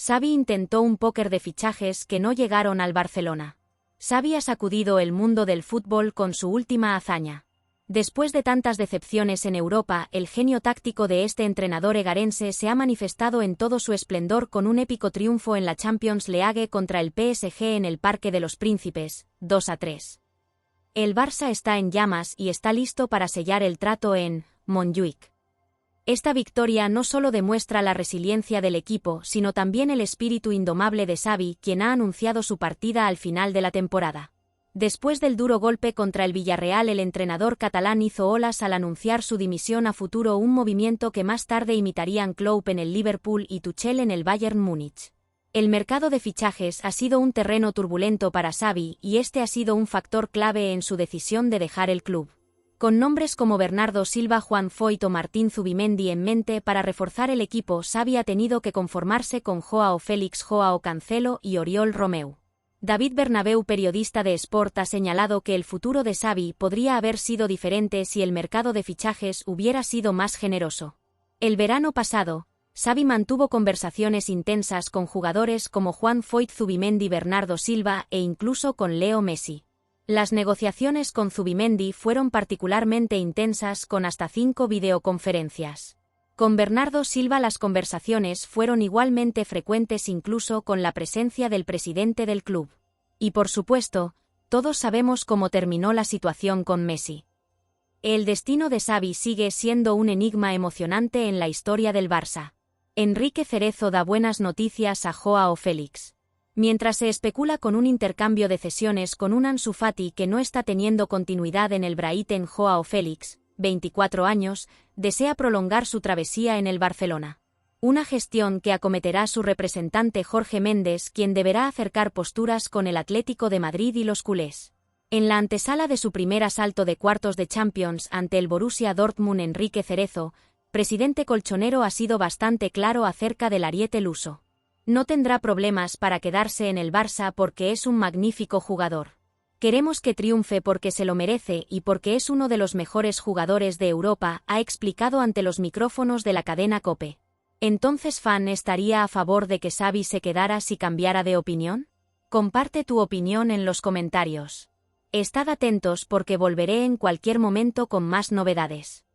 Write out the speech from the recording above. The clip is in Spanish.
Xavi intentó un póker de fichajes que no llegaron al Barcelona. Xavi ha sacudido el mundo del fútbol con su última hazaña. Después de tantas decepciones en Europa, el genio táctico de este entrenador egarense se ha manifestado en todo su esplendor con un épico triunfo en la Champions League contra el PSG en el Parque de los Príncipes, 2-3. El Barça está en llamas y está listo para sellar el trato en Montjuïc. Esta victoria no solo demuestra la resiliencia del equipo, sino también el espíritu indomable de Xavi, quien ha anunciado su partida al final de la temporada. Después del duro golpe contra el Villarreal, el entrenador catalán hizo olas al anunciar su dimisión a futuro, un movimiento que más tarde imitarían Klopp en el Liverpool y Tuchel en el Bayern Múnich. El mercado de fichajes ha sido un terreno turbulento para Xavi y este ha sido un factor clave en su decisión de dejar el club. Con nombres como Bernardo Silva, Juan Foyth o Martín Zubimendi en mente para reforzar el equipo, Xavi ha tenido que conformarse con Joao Félix, Joao Cancelo y Oriol Romeu. David Bernabéu, periodista de Sport, ha señalado que el futuro de Xavi podría haber sido diferente si el mercado de fichajes hubiera sido más generoso. El verano pasado, Xavi mantuvo conversaciones intensas con jugadores como Juan Foyth, Zubimendi, Bernardo Silva e incluso con Leo Messi. Las negociaciones con Zubimendi fueron particularmente intensas, con hasta 5 videoconferencias. Con Bernardo Silva las conversaciones fueron igualmente frecuentes, incluso con la presencia del presidente del club. Y por supuesto, todos sabemos cómo terminó la situación con Messi. El destino de Xavi sigue siendo un enigma emocionante en la historia del Barça. Enrique Cerezo da buenas noticias a Joao Félix. Mientras se especula con un intercambio de cesiones con un Ansu Fati que no está teniendo continuidad en el Brighton, Joao Félix, 24 años, desea prolongar su travesía en el Barcelona. Una gestión que acometerá su representante Jorge Méndez, quien deberá acercar posturas con el Atlético de Madrid y los culés. En la antesala de su primer asalto de cuartos de Champions ante el Borussia Dortmund, Enrique Cerezo, presidente colchonero, ha sido bastante claro acerca del ariete luso. No tendrá problemas para quedarse en el Barça porque es un magnífico jugador. Queremos que triunfe porque se lo merece y porque es uno de los mejores jugadores de Europa, ha explicado ante los micrófonos de la cadena COPE. ¿Entonces Fan estaría a favor de que Xavi se quedara si cambiara de opinión? Comparte tu opinión en los comentarios. Estad atentos porque volveré en cualquier momento con más novedades.